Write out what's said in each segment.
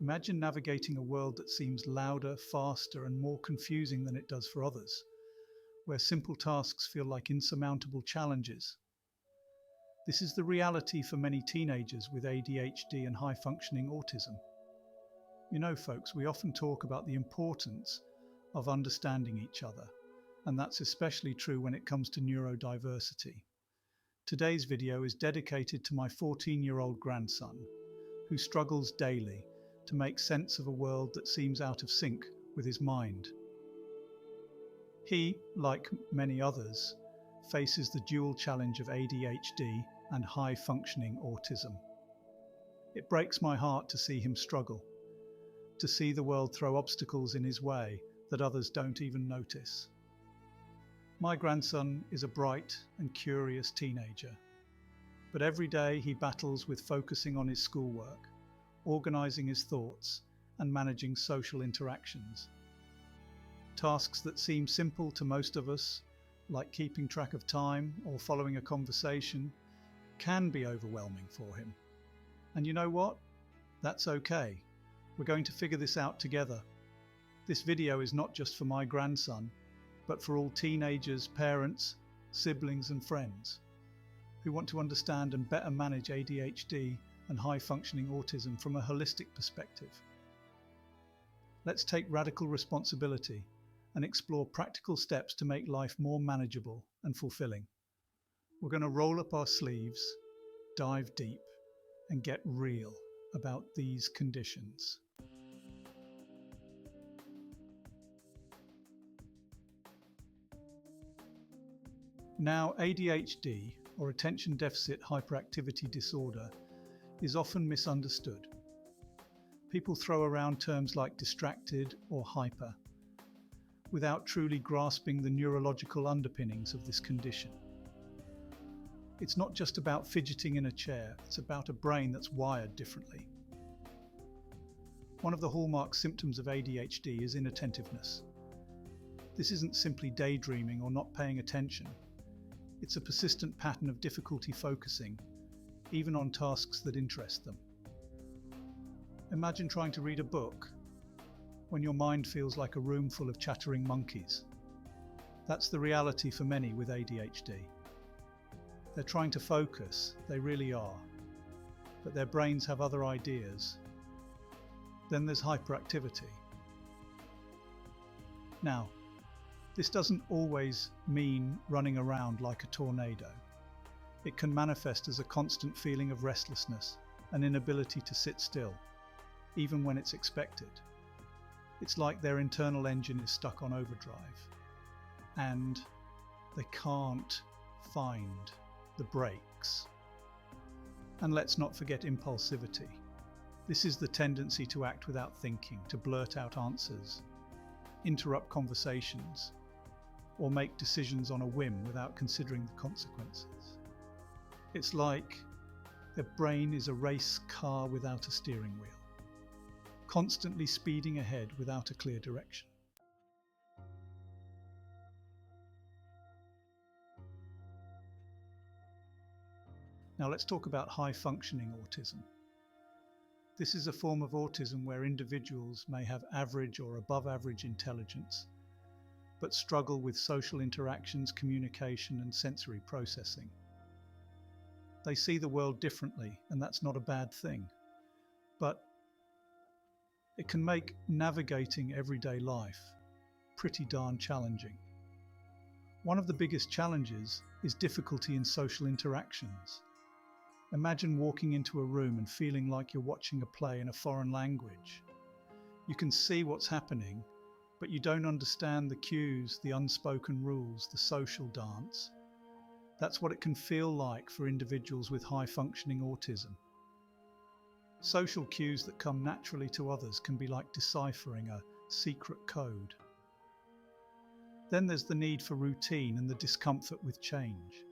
Imagine navigating a world that seems louder, faster, and more confusing than it does for others, where simple tasks feel like insurmountable challenges. This is the reality for many teenagers with ADHD and high-functioning autism. You know, folks, we often talk about the importance of understanding each other, and that's especially true when it comes to neurodiversity. Today's video is dedicated to my 14-year-old grandson, who struggles daily to make sense of a world that seems out of sync with his mind. He, like many others, faces the dual challenge of ADHD and high-functioning autism. It breaks my heart to see him struggle, to see the world throw obstacles in his way that others don't even notice. My grandson is a bright and curious teenager, but every day he battles with focusing on his schoolwork, organising his thoughts, and managing social interactions. Tasks that seem simple to most of us, like keeping track of time or following a conversation, can be overwhelming for him. And you know what? That's okay. We're going to figure this out together. This video is not just for my grandson, but for all teenagers, parents, siblings and friends who want to understand and better manage ADHD and high-functioning autism from a holistic perspective. Let's take radical responsibility and explore practical steps to make life more manageable and fulfilling. We're going to roll up our sleeves, dive deep, and get real about these conditions. Now, ADHD, or attention deficit hyperactivity disorder, is often misunderstood. People throw around terms like distracted or hyper, without truly grasping the neurological underpinnings of this condition. It's not just about fidgeting in a chair, it's about a brain that's wired differently. One of the hallmark symptoms of ADHD is inattentiveness. This isn't simply daydreaming or not paying attention. It's a persistent pattern of difficulty focusing, even on tasks that interest them. Imagine trying to read a book when your mind feels like a room full of chattering monkeys. That's the reality for many with ADHD. They're trying to focus, they really are, but their brains have other ideas. Then there's hyperactivity. Now, this doesn't always mean running around like a tornado. It can manifest as a constant feeling of restlessness, an inability to sit still, even when it's expected. It's like their internal engine is stuck on overdrive, and they can't find the brakes. And let's not forget impulsivity. This is the tendency to act without thinking, to blurt out answers, interrupt conversations, or make decisions on a whim without considering the consequences. It's like their brain is a race car without a steering wheel, constantly speeding ahead without a clear direction. Now let's talk about high-functioning autism. This is a form of autism where individuals may have average or above-average intelligence, but struggle with social interactions, communication, and sensory processing. They see the world differently, and that's not a bad thing, but it can make navigating everyday life pretty darn challenging. One of the biggest challenges is difficulty in social interactions. Imagine walking into a room and feeling like you're watching a play in a foreign language. You can see what's happening, but you don't understand the cues, the unspoken rules, the social dance. That's what it can feel like for individuals with high-functioning autism. Social cues that come naturally to others can be like deciphering a secret code. Then there's the need for routine and the discomfort with change.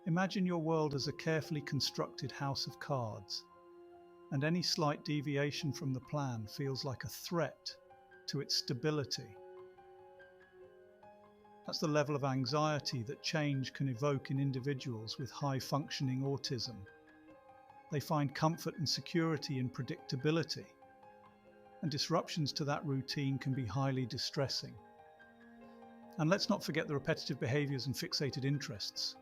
Imagine your world as a carefully constructed house of cards, and any slight deviation from the plan feels like a threat to its stability. That's the level of anxiety that change can evoke in individuals with high-functioning autism. They find comfort and security in predictability, and disruptions to that routine can be highly distressing. And let's not forget the repetitive behaviours and fixated interests.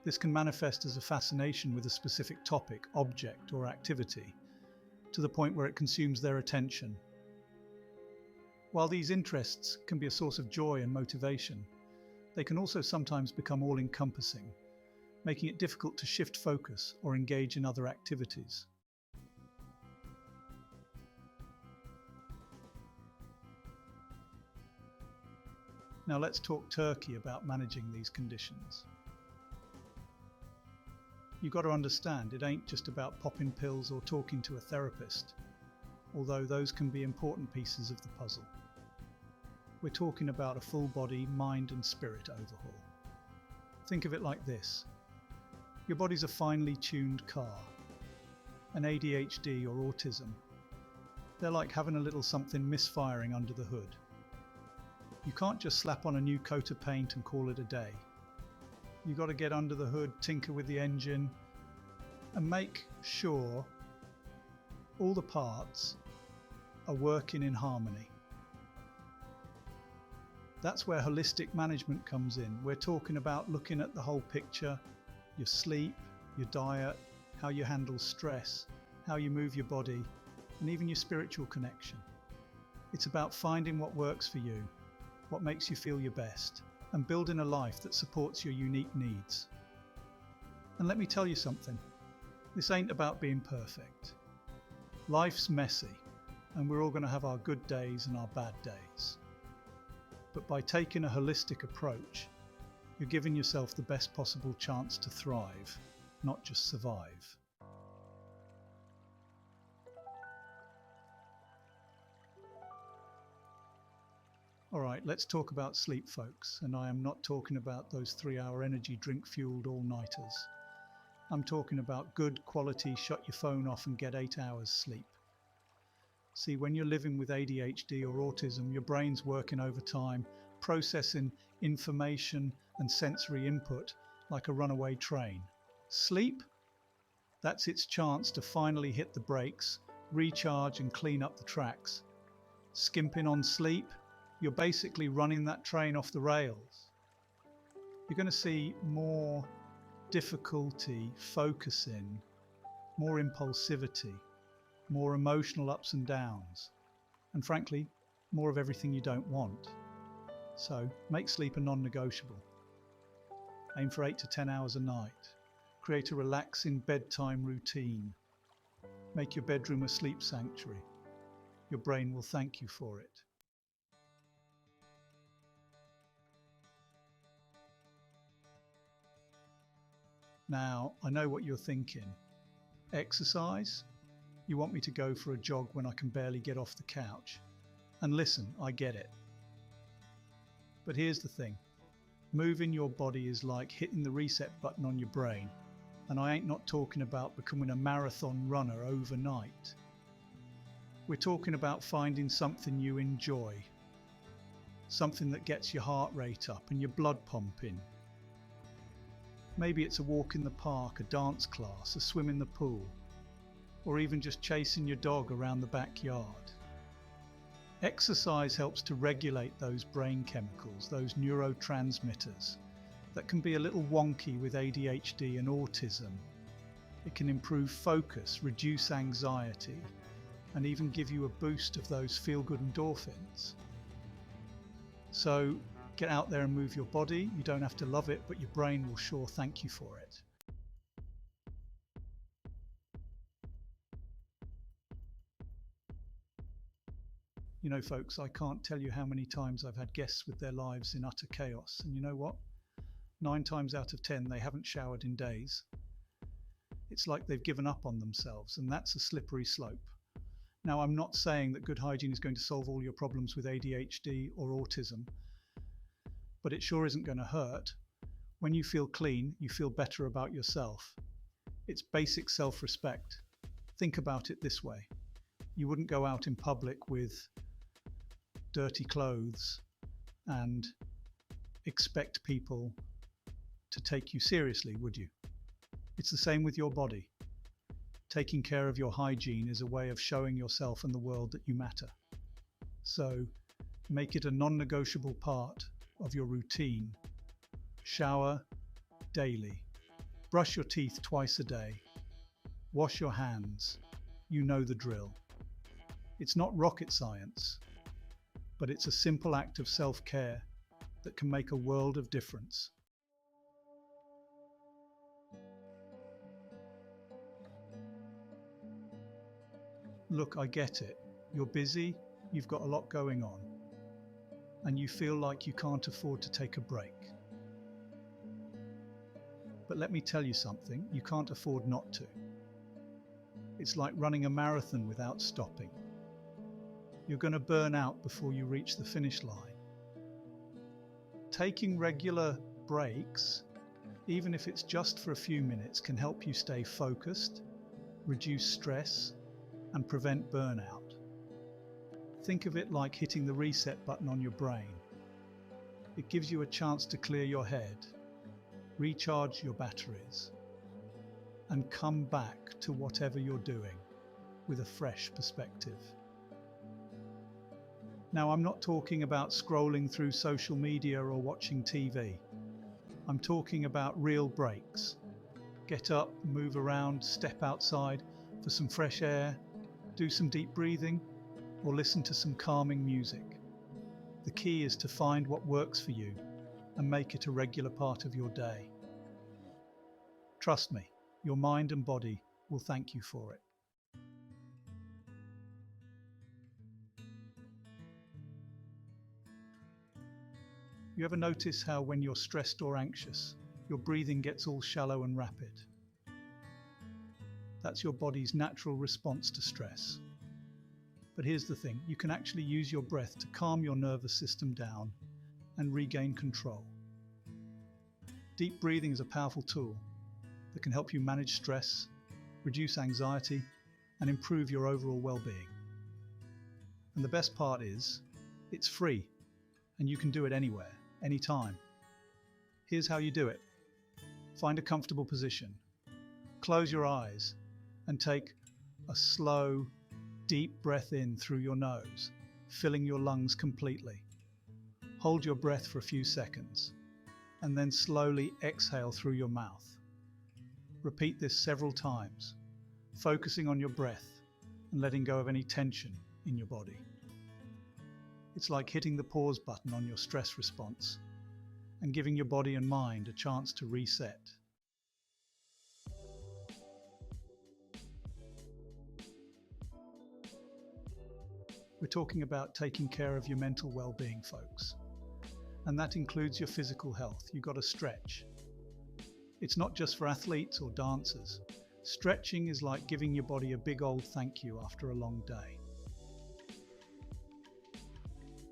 This can manifest as a fascination with a specific topic, object, or activity, to the point where it consumes their attention. While these interests can be a source of joy and motivation, they can also sometimes become all-encompassing, making it difficult to shift focus or engage in other activities. Now let's talk turkey about managing these conditions. You've got to understand, it ain't just about popping pills or talking to a therapist, although those can be important pieces of the puzzle. We're talking about a full body, mind and spirit overhaul. Think of it like this. Your body's a finely tuned car. An ADHD or autism, they're like having a little something misfiring under the hood. You can't just slap on a new coat of paint and call it a day. You've got to get under the hood, tinker with the engine, and make sure all the parts are working in harmony. That's where holistic management comes in. We're talking about looking at the whole picture, your sleep, your diet, how you handle stress, how you move your body, and even your spiritual connection. It's about finding what works for you, what makes you feel your best, and building a life that supports your unique needs. And let me tell you something, this ain't about being perfect. Life's messy, and we're all going to have our good days and our bad days. But by taking a holistic approach, you're giving yourself the best possible chance to thrive, not just survive. All right, let's talk about sleep, folks, and I am not talking about those 3-hour energy drink-fueled all-nighters. I'm talking about good quality, shut your phone off and get 8 hours sleep. See, when you're living with ADHD or autism, your brain's working overtime, processing information and sensory input like a runaway train. Sleep? That's its chance to finally hit the brakes, recharge and clean up the tracks. Skimping on sleep? You're basically running that train off the rails. You're going to see more difficulty focusing, more impulsivity, more emotional ups and downs, and frankly, more of everything you don't want. So make sleep a non-negotiable. Aim for 8 to 10 hours a night. Create a relaxing bedtime routine. Make your bedroom a sleep sanctuary. Your brain will thank you for it. Now, I know what you're thinking. Exercise? You want me to go for a jog when I can barely get off the couch? And listen, I get it. But here's the thing. Moving your body is like hitting the reset button on your brain. And I ain't not talking about becoming a marathon runner overnight. We're talking about finding something you enjoy. Something that gets your heart rate up and your blood pumping. Maybe it's a walk in the park, a dance class, a swim in the pool, or even just chasing your dog around the backyard. Exercise helps to regulate those brain chemicals, those neurotransmitters that can be a little wonky with ADHD and autism. It can improve focus, reduce anxiety, and even give you a boost of those feel-good endorphins. So get out there and move your body. You don't have to love it, but your brain will sure thank you for it. You know, folks, I can't tell you how many times I've had guests with their lives in utter chaos. And you know what? 9 times out of 10, they haven't showered in days. It's like they've given up on themselves, and that's a slippery slope. Now, I'm not saying that good hygiene is going to solve all your problems with ADHD or autism, but it sure isn't going to hurt. When you feel clean, you feel better about yourself. It's basic self-respect. Think about it this way. You wouldn't go out in public with dirty clothes and expect people to take you seriously, would you? It's the same with your body. Taking care of your hygiene is a way of showing yourself and the world that you matter. So make it a non-negotiable part of your routine. Shower daily. Brush your teeth twice a day. Wash your hands. You know the drill. It's not rocket science, but it's a simple act of self-care that can make a world of difference. Look, I get it. You're busy, you've got a lot going on, and you feel like you can't afford to take a break. But let me tell you something, you can't afford not to. It's like running a marathon without stopping. You're going to burn out before you reach the finish line. Taking regular breaks, even if it's just for a few minutes, can help you stay focused, reduce stress, and prevent burnout. Think of it like hitting the reset button on your brain. It gives you a chance to clear your head, recharge your batteries, and come back to whatever you're doing with a fresh perspective. Now, I'm not talking about scrolling through social media or watching TV. I'm talking about real breaks. Get up, move around, step outside for some fresh air, do some deep breathing, or listen to some calming music. The key is to find what works for you and make it a regular part of your day. Trust me, your mind and body will thank you for it. You ever notice how when you're stressed or anxious, your breathing gets all shallow and rapid? That's your body's natural response to stress. But here's the thing, you can actually use your breath to calm your nervous system down and regain control. Deep breathing is a powerful tool that can help you manage stress, reduce anxiety, and improve your overall well-being. And the best part is, it's free, and you can do it anywhere, anytime. Here's how you do it. Find a comfortable position. Close your eyes and take a slow, deep breath in through your nose, filling your lungs completely. Hold your breath for a few seconds, and then slowly exhale through your mouth. Repeat this several times, focusing on your breath and letting go of any tension in your body. It's like hitting the pause button on your stress response and giving your body and mind a chance to reset. We're talking about taking care of your mental well-being, folks. And that includes your physical health. You've got to stretch. It's not just for athletes or dancers. Stretching is like giving your body a big old thank you after a long day.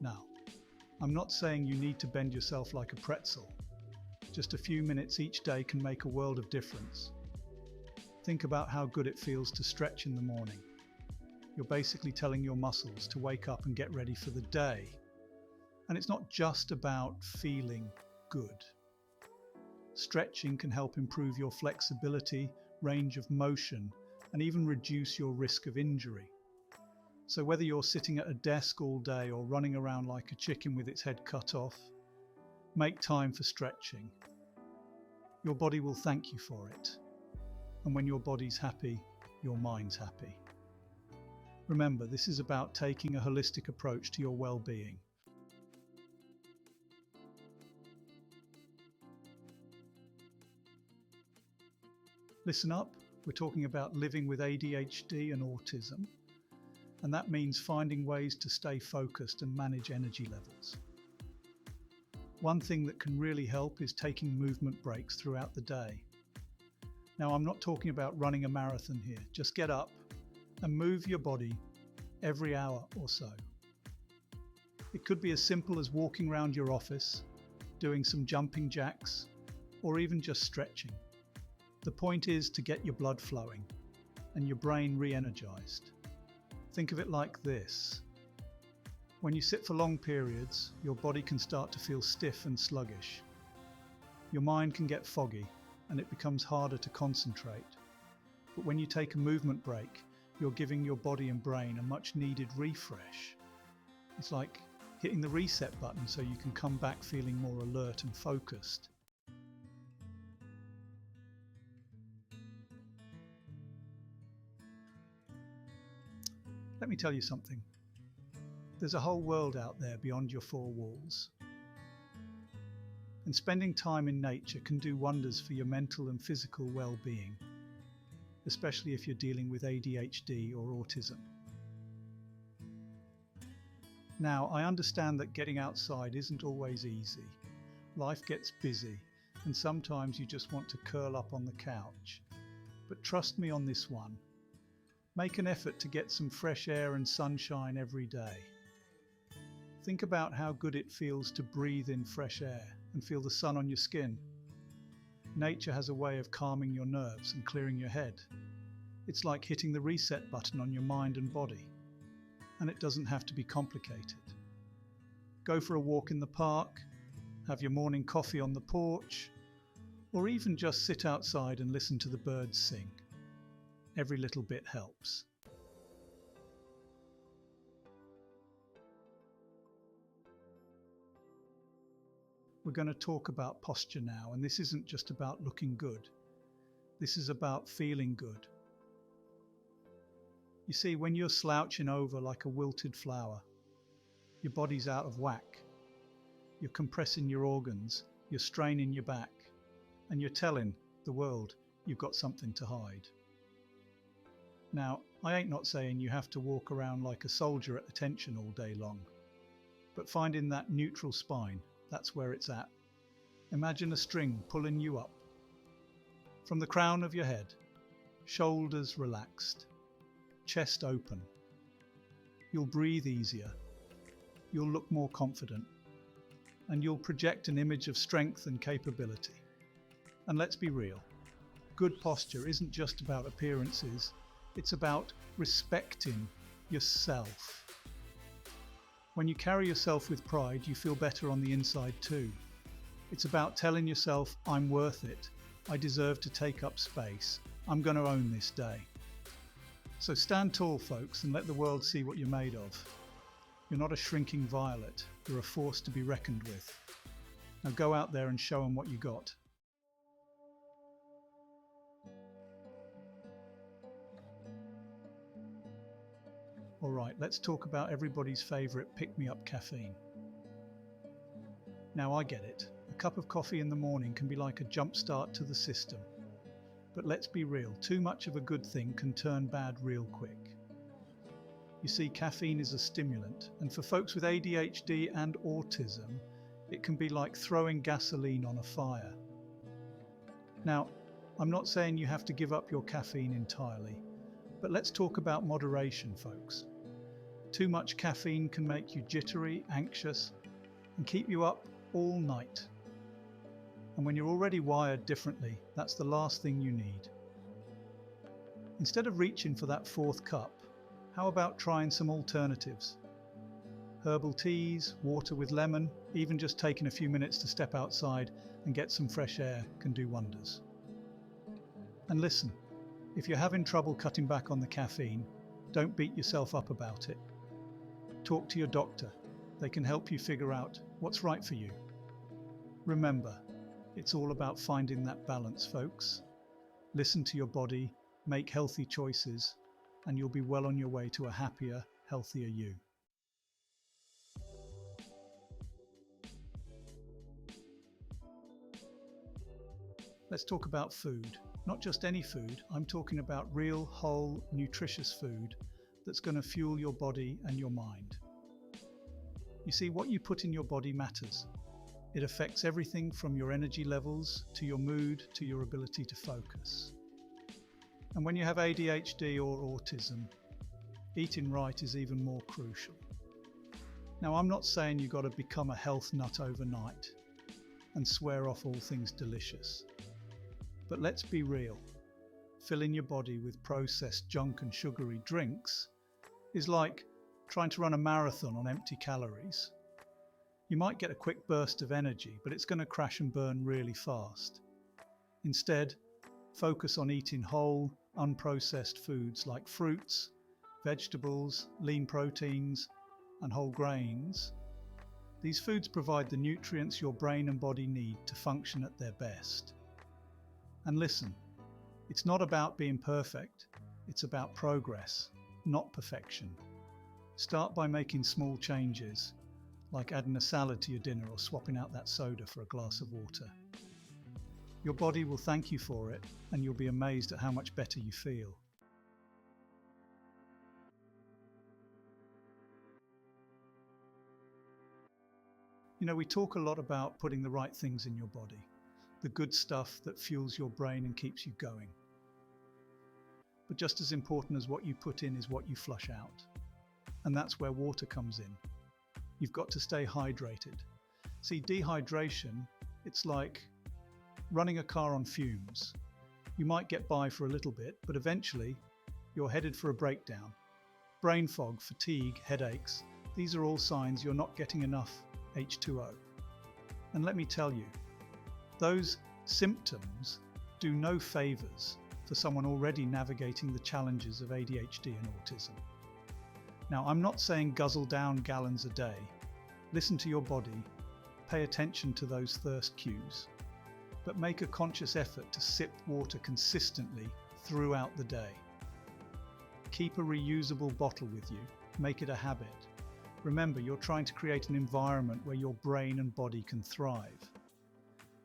Now, I'm not saying you need to bend yourself like a pretzel. Just a few minutes each day can make a world of difference. Think about how good it feels to stretch in the morning. You're basically telling your muscles to wake up and get ready for the day. And it's not just about feeling good. Stretching can help improve your flexibility, range of motion, and even reduce your risk of injury. So whether you're sitting at a desk all day or running around like a chicken with its head cut off, make time for stretching. Your body will thank you for it. And when your body's happy, your mind's happy. Remember, this is about taking a holistic approach to your well-being. Listen up, we're talking about living with ADHD and autism, and that means finding ways to stay focused and manage energy levels. One thing that can really help is taking movement breaks throughout the day. Now, I'm not talking about running a marathon here, just get up and move your body every hour or so. It could be as simple as walking around your office, doing some jumping jacks, or even just stretching. The point is to get your blood flowing and your brain re-energized. Think of it like this. When you sit for long periods, your body can start to feel stiff and sluggish. Your mind can get foggy and it becomes harder to concentrate. But when you take a movement break, you're giving your body and brain a much needed refresh. It's like hitting the reset button so you can come back feeling more alert and focused. Let me tell you something. There's a whole world out there beyond your four walls. And spending time in nature can do wonders for your mental and physical well-being, especially if you're dealing with ADHD or autism. Now, I understand that getting outside isn't always easy. Life gets busy, and sometimes you just want to curl up on the couch. But trust me on this one. Make an effort to get some fresh air and sunshine every day. Think about how good it feels to breathe in fresh air and feel the sun on your skin. Nature has a way of calming your nerves and clearing your head. It's like hitting the reset button on your mind and body. And it doesn't have to be complicated. Go for a walk in the park, have your morning coffee on the porch, or even just sit outside and listen to the birds sing. Every little bit helps. We're going to talk about posture now, and this isn't just about looking good. This is about feeling good. You see, when you're slouching over like a wilted flower, your body's out of whack. You're compressing your organs, you're straining your back, and you're telling the world you've got something to hide. Now, I ain't not saying you have to walk around like a soldier at attention all day long, but finding that neutral spine, that's where it's at. Imagine a string pulling you up. From the crown of your head, shoulders relaxed, chest open. You'll breathe easier, you'll look more confident, and you'll project an image of strength and capability. And let's be real, good posture isn't just about appearances, it's about respecting yourself. When you carry yourself with pride, you feel better on the inside too. It's about telling yourself, I'm worth it, I deserve to take up space, I'm going to own this day. So stand tall, folks, and let the world see what you're made of. You're not a shrinking violet, you're a force to be reckoned with. Now go out there and show them what you got. All right, let's talk about everybody's favourite pick-me-up caffeine. Now I get it, a cup of coffee in the morning can be like a jump start to the system. But let's be real, too much of a good thing can turn bad real quick. You see, caffeine is a stimulant, and for folks with ADHD and autism, it can be like throwing gasoline on a fire. Now, I'm not saying you have to give up your caffeine entirely, but let's talk about moderation, folks. Too much caffeine can make you jittery, anxious, and keep you up all night. And when you're already wired differently, that's the last thing you need. Instead of reaching for that fourth cup, how about trying some alternatives? Herbal teas, water with lemon, even just taking a few minutes to step outside and get some fresh air can do wonders. And listen, if you're having trouble cutting back on the caffeine, don't beat yourself up about it. Talk to your doctor. They can help you figure out what's right for you. Remember, it's all about finding that balance, folks. Listen to your body, make healthy choices, and you'll be well on your way to a happier, healthier you. Let's talk about food. Not just any food, I'm talking about real, whole, nutritious food that's going to fuel your body and your mind. You see, what you put in your body matters. It affects everything from your energy levels, to your mood, to your ability to focus. And when you have ADHD or autism, eating right is even more crucial. Now, I'm not saying you've got to become a health nut overnight and swear off all things delicious. But let's be real, filling your body with processed junk and sugary drinks is like trying to run a marathon on empty calories. You might get a quick burst of energy, but it's going to crash and burn really fast. Instead, focus on eating whole, unprocessed foods like fruits, vegetables, lean proteins, and whole grains, these foods provide the nutrients your brain and body need to function at their best. And listen, it's not about being perfect, it's about progress, not perfection. Start by making small changes, like adding a salad to your dinner or swapping out that soda for a glass of water. Your body will thank you for it, and you'll be amazed at how much better you feel. You know, we talk a lot about putting the right things in your body, the good stuff that fuels your brain and keeps you going. But just as important as what you put in is what you flush out. And that's where water comes in. You've got to stay hydrated. See, dehydration, it's like running a car on fumes. You might get by for a little bit, but eventually you're headed for a breakdown. Brain fog, fatigue, headaches, these are all signs you're not getting enough H2O. And let me tell you, those symptoms do no favors for someone already navigating the challenges of ADHD and autism. Now, I'm not saying guzzle down gallons a day. Listen to your body, pay attention to those thirst cues, but make a conscious effort to sip water consistently throughout the day. Keep a reusable bottle with you, make it a habit. Remember, you're trying to create an environment where your brain and body can thrive.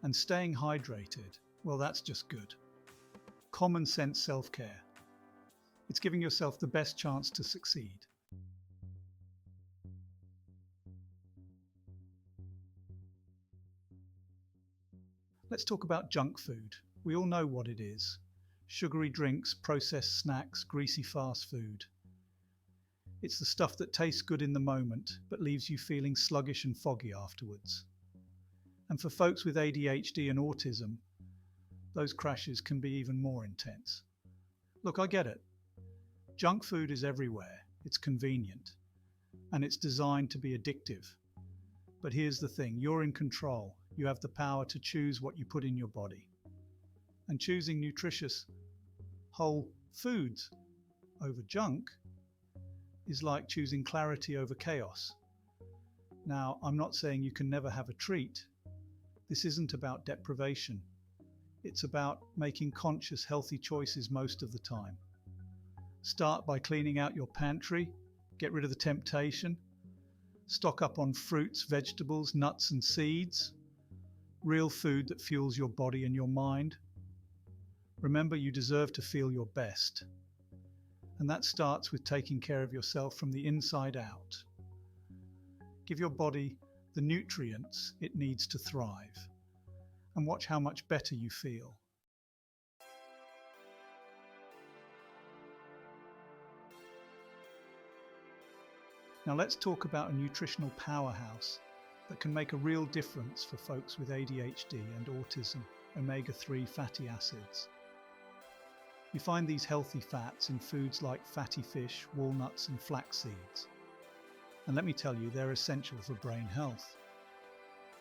And staying hydrated, well, that's just good. Common sense self-care. It's giving yourself the best chance to succeed. Let's talk about junk food. We all know what it is. Sugary drinks, processed snacks, greasy fast food. It's the stuff that tastes good in the moment, but leaves you feeling sluggish and foggy afterwards. And for folks with ADHD and autism, those crashes can be even more intense. Look, I get it. Junk food is everywhere. It's convenient. And it's designed to be addictive. But here's the thing, you're in control. You have the power to choose what you put in your body. And choosing nutritious, whole foods over junk is like choosing clarity over chaos. Now, I'm not saying you can never have a treat. This isn't about deprivation. It's about making conscious, healthy choices most of the time. Start by cleaning out your pantry, get rid of the temptation, stock up on fruits, vegetables, nuts and seeds, real food that fuels your body and your mind. Remember, you deserve to feel your best. And that starts with taking care of yourself from the inside out. Give your body the nutrients it needs to thrive, and watch how much better you feel. Now let's talk about a nutritional powerhouse that can make a real difference for folks with ADHD and autism, omega-3 fatty acids. You find these healthy fats in foods like fatty fish, walnuts and flax seeds. And let me tell you, they're essential for brain health.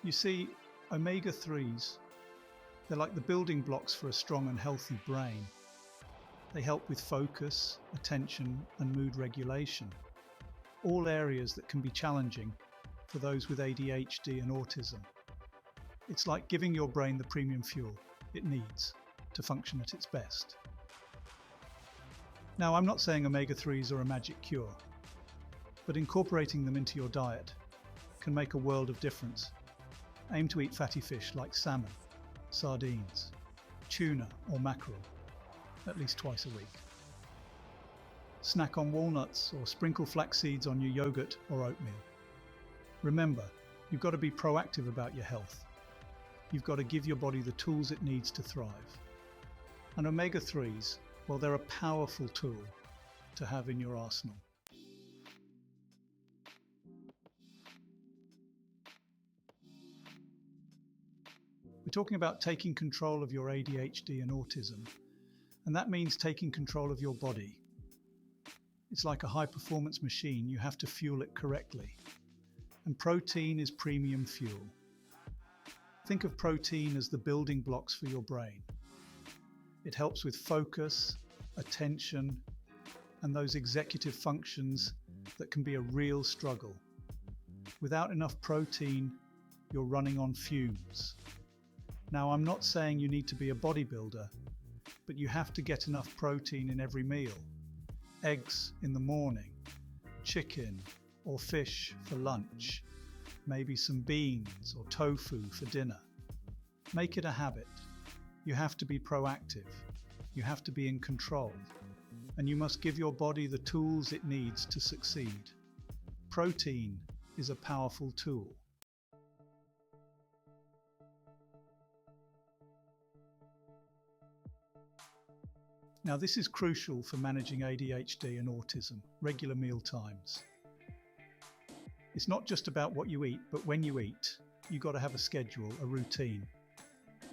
You see, omega-3s, they're like the building blocks for a strong and healthy brain. They help with focus, attention and mood regulation, all areas that can be challenging for those with ADHD and autism. It's like giving your brain the premium fuel it needs to function at its best. Now, I'm not saying omega-3s are a magic cure, but incorporating them into your diet can make a world of difference. Aim to eat fatty fish like salmon, sardines, tuna or mackerel at least twice a week. Snack on walnuts or sprinkle flax seeds on your yogurt or oatmeal. Remember, you've got to be proactive about your health. You've got to give your body the tools it needs to thrive. And omega-3s, well, they're a powerful tool to have in your arsenal. We're talking about taking control of your ADHD and autism, and that means taking control of your body. It's like a high-performance machine. You have to fuel it correctly. And protein is premium fuel. Think of protein as the building blocks for your brain. It helps with focus, attention, and those executive functions that can be a real struggle. Without enough protein, you're running on fumes. Now, I'm not saying you need to be a bodybuilder, but you have to get enough protein in every meal. Eggs in the morning, chicken or fish for lunch, maybe some beans or tofu for dinner. Make it a habit. You have to be proactive. You have to be in control. And you must give your body the tools it needs to succeed. Protein is a powerful tool. Now, this is crucial for managing ADHD and autism, regular meal times. It's not just about what you eat, but when you eat, you've got to have a schedule, a routine.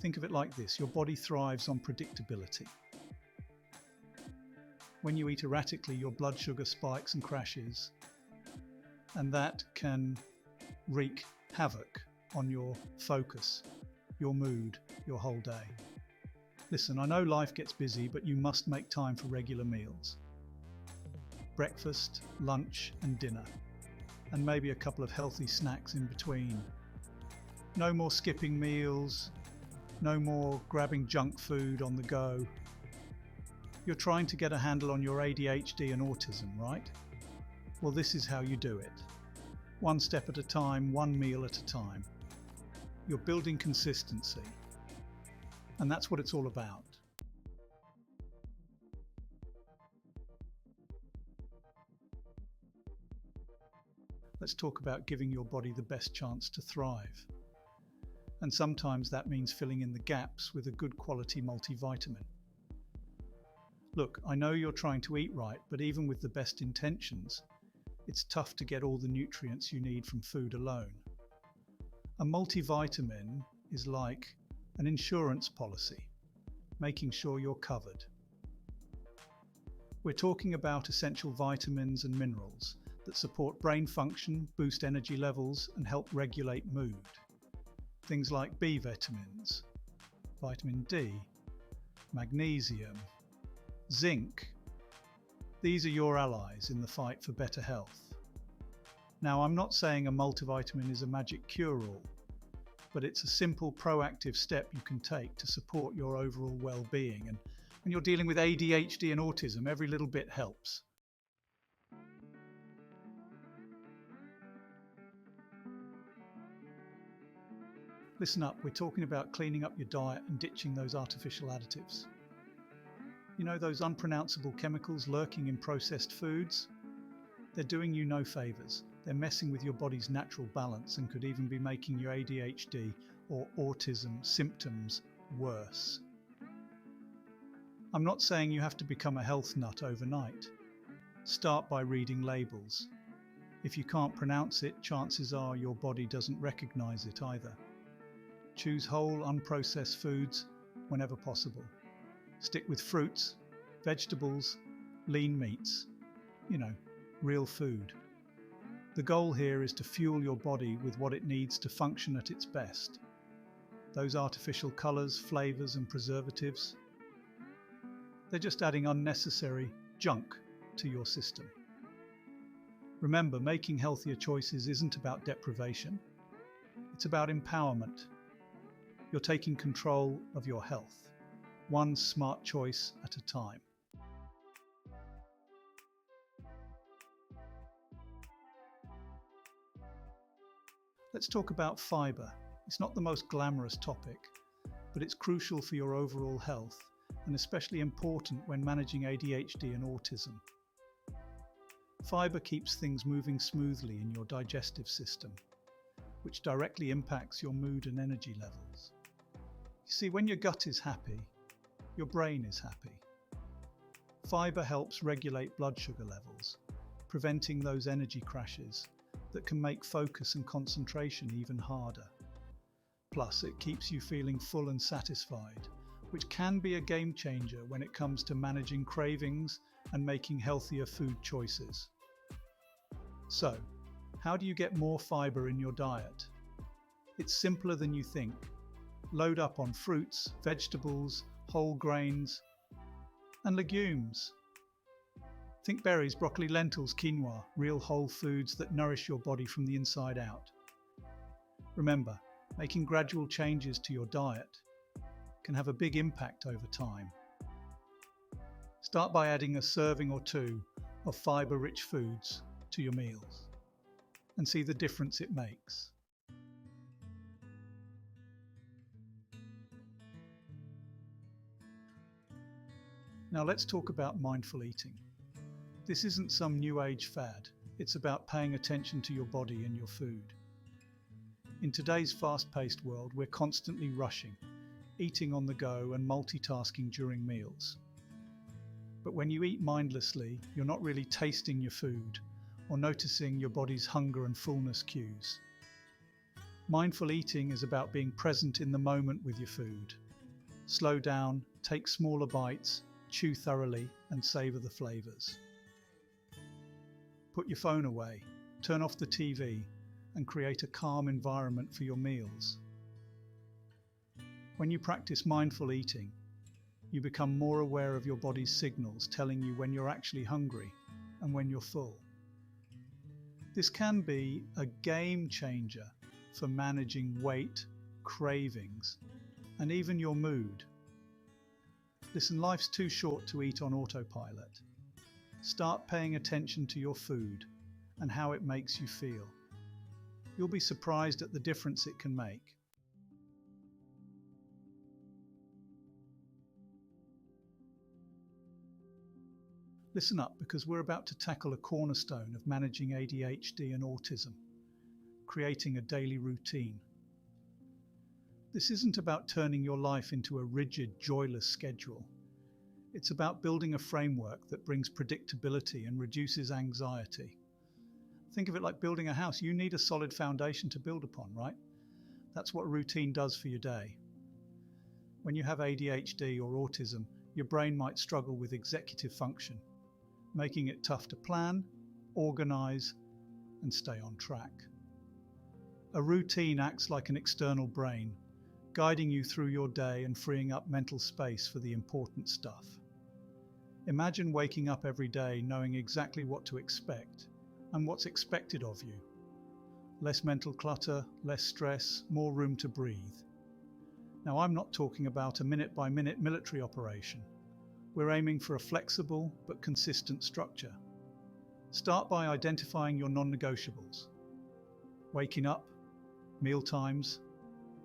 Think of it like this: your body thrives on predictability. When you eat erratically, your blood sugar spikes and crashes, and that can wreak havoc on your focus, your mood, your whole day. Listen, I know life gets busy, but you must make time for regular meals. Breakfast, lunch and dinner, and maybe a couple of healthy snacks in between. No more skipping meals, no more grabbing junk food on the go. You're trying to get a handle on your ADHD and autism, right? Well, this is how you do it. One step at a time, one meal at a time. You're building consistency. And that's what it's all about. Let's talk about giving your body the best chance to thrive. And sometimes that means filling in the gaps with a good quality multivitamin. Look, I know you're trying to eat right, but even with the best intentions, it's tough to get all the nutrients you need from food alone. A multivitamin is like an insurance policy, making sure you're covered. We're talking about essential vitamins and minerals that support brain function, boost energy levels, and help regulate mood. Things like B vitamins, vitamin D, magnesium, zinc. These are your allies in the fight for better health. Now, I'm not saying a multivitamin is a magic cure-all, but it's a simple proactive step you can take to support your overall well-being. And when you're dealing with ADHD and autism, every little bit helps. Listen up, we're talking about cleaning up your diet and ditching those artificial additives. You know, those unpronounceable chemicals lurking in processed foods? They're doing you no favours. They're messing with your body's natural balance and could even be making your ADHD or autism symptoms worse. I'm not saying you have to become a health nut overnight. Start by reading labels. If you can't pronounce it, chances are your body doesn't recognise it either. Choose whole, unprocessed foods whenever possible. Stick with fruits, vegetables, lean meats. You know, real food. The goal here is to fuel your body with what it needs to function at its best. Those artificial colours, flavours and preservatives, they're just adding unnecessary junk to your system. Remember, making healthier choices isn't about deprivation. It's about empowerment. You're taking control of your health, one smart choice at a time. Let's talk about fibre. It's not the most glamorous topic, but it's crucial for your overall health and especially important when managing ADHD and autism. Fibre keeps things moving smoothly in your digestive system, which directly impacts your mood and energy levels. You see, when your gut is happy, your brain is happy. Fibre helps regulate blood sugar levels, preventing those energy crashes that can make focus and concentration even harder. Plus, it keeps you feeling full and satisfied, which can be a game changer when it comes to managing cravings and making healthier food choices. So, how do you get more fibre in your diet? It's simpler than you think. Load up on fruits, vegetables, whole grains, and legumes. Think berries, broccoli, lentils, quinoa, real whole foods that nourish your body from the inside out. Remember, making gradual changes to your diet can have a big impact over time. Start by adding a serving or two of fibre-rich foods to your meals and see the difference it makes. Now let's talk about mindful eating. This isn't some new age fad, it's about paying attention to your body and your food. In today's fast-paced world, we're constantly rushing, eating on the go and multitasking during meals. But when you eat mindlessly, you're not really tasting your food or noticing your body's hunger and fullness cues. Mindful eating is about being present in the moment with your food. Slow down, take smaller bites, chew thoroughly, and savor the flavors. Put your phone away, turn off the TV, and create a calm environment for your meals. When you practice mindful eating, you become more aware of your body's signals telling you when you're actually hungry and when you're full. This can be a game changer for managing weight, cravings, and even your mood. Listen, life's too short to eat on autopilot. Start paying attention to your food and how it makes you feel. You'll be surprised at the difference it can make. Listen up, because we're about to tackle a cornerstone of managing ADHD and autism, creating a daily routine. This isn't about turning your life into a rigid, joyless schedule. It's about building a framework that brings predictability and reduces anxiety. Think of it like building a house. You need a solid foundation to build upon, right? That's what routine does for your day. When you have ADHD or autism, your brain might struggle with executive function, making it tough to plan, organize, and stay on track. A routine acts like an external brain, guiding you through your day and freeing up mental space for the important stuff. Imagine waking up every day knowing exactly what to expect and what's expected of you. Less mental clutter, less stress, more room to breathe. Now, I'm not talking about a minute-by-minute military operation. We're aiming for a flexible but consistent structure. Start by identifying your non-negotiables. Waking up, meal times,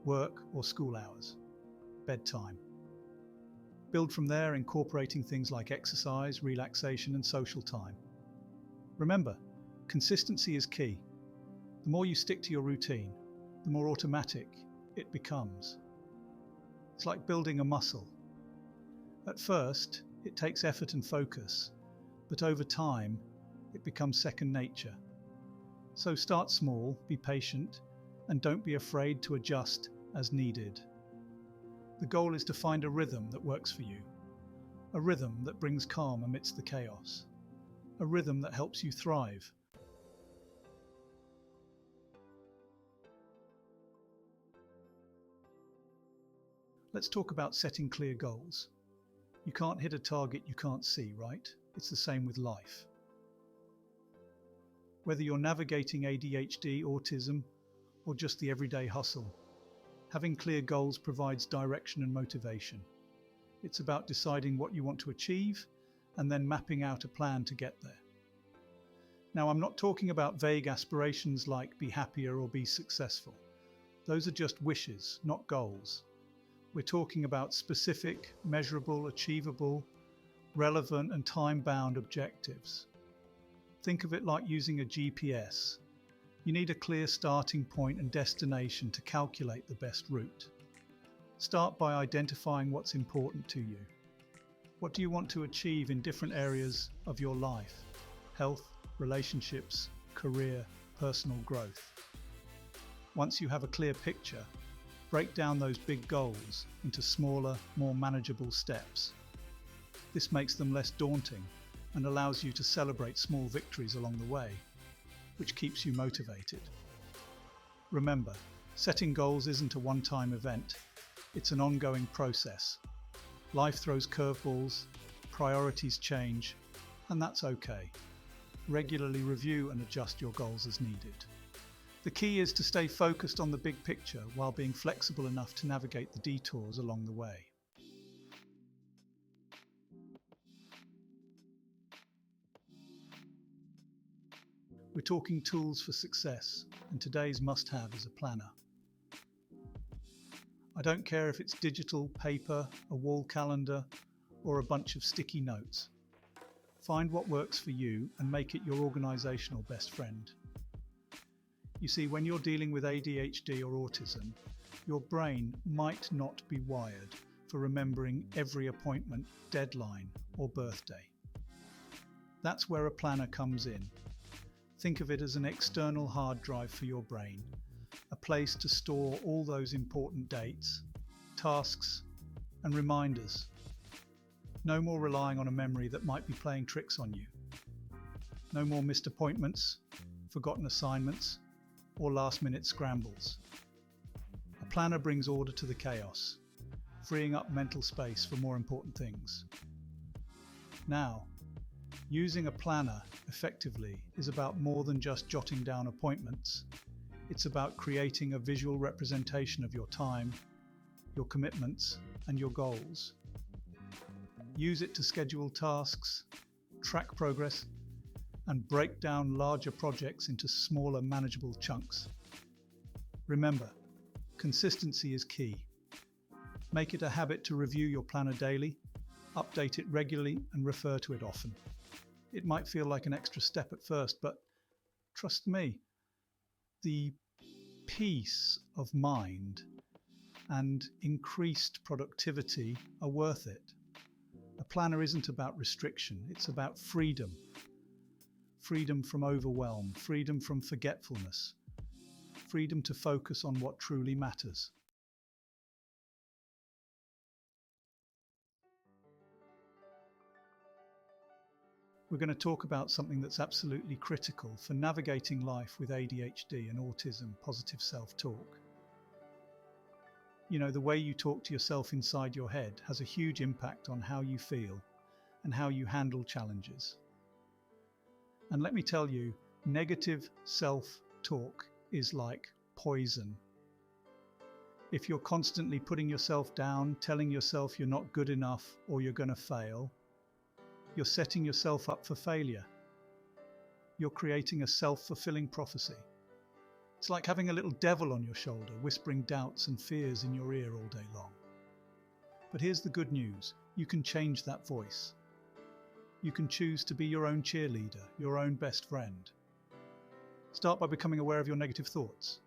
work or school hours, bedtime. Build from there, incorporating things like exercise, relaxation, and social time. Remember, consistency is key. The more you stick to your routine, the more automatic it becomes. It's like building a muscle. At first, it takes effort and focus, but over time, it becomes second nature. So start small, be patient, and don't be afraid to adjust as needed. The goal is to find a rhythm that works for you, a rhythm that brings calm amidst the chaos, a rhythm that helps you thrive. Let's talk about setting clear goals. You can't hit a target you can't see, right? It's the same with life. Whether you're navigating ADHD, autism, or just the everyday hustle, having clear goals provides direction and motivation. It's about deciding what you want to achieve and then mapping out a plan to get there. Now, I'm not talking about vague aspirations like be happier or be successful. Those are just wishes, not goals. We're talking about specific, measurable, achievable, relevant, and time-bound objectives. Think of it like using a GPS. You need a clear starting point and destination to calculate the best route. Start by identifying what's important to you. What do you want to achieve in different areas of your life? Health, relationships, career, personal growth. Once you have a clear picture, break down those big goals into smaller, more manageable steps. This makes them less daunting and allows you to celebrate small victories along the way, which keeps you motivated. Remember, setting goals isn't a one-time event, it's an ongoing process. Life throws curveballs, priorities change, and that's okay. Regularly review and adjust your goals as needed. The key is to stay focused on the big picture while being flexible enough to navigate the detours along the way. We're talking tools for success, and today's must-have is a planner. I don't care if it's digital, paper, a wall calendar, or a bunch of sticky notes. Find what works for you and make it your organizational best friend. You see, when you're dealing with ADHD or autism, your brain might not be wired for remembering every appointment, deadline, or birthday. That's where a planner comes in. Think of it as an external hard drive for your brain, a place to store all those important dates, tasks, and reminders. No more relying on a memory that might be playing tricks on you. No more missed appointments, forgotten assignments, or last-minute scrambles. A planner brings order to the chaos, freeing up mental space for more important things. Now, using a planner effectively is about more than just jotting down appointments. It's about creating a visual representation of your time, your commitments, and your goals. Use it to schedule tasks, track progress, and break down larger projects into smaller, manageable chunks. Remember, consistency is key. Make it a habit to review your planner daily, update it regularly, and refer to it often. It might feel like an extra step at first, but trust me, the peace of mind and increased productivity are worth it. A planner isn't about restriction, it's about freedom. Freedom from overwhelm, freedom from forgetfulness, freedom to focus on what truly matters. We're going to talk about something that's absolutely critical for navigating life with ADHD and autism, positive self-talk. You know, the way you talk to yourself inside your head has a huge impact on how you feel and how you handle challenges. And let me tell you, negative self-talk is like poison. If you're constantly putting yourself down, telling yourself you're not good enough or you're going to fail, you're setting yourself up for failure. You're creating a self-fulfilling prophecy. It's like having a little devil on your shoulder, whispering doubts and fears in your ear all day long. But here's the good news. You can change that voice. You can choose to be your own cheerleader, your own best friend. Start by becoming aware of your negative thoughts.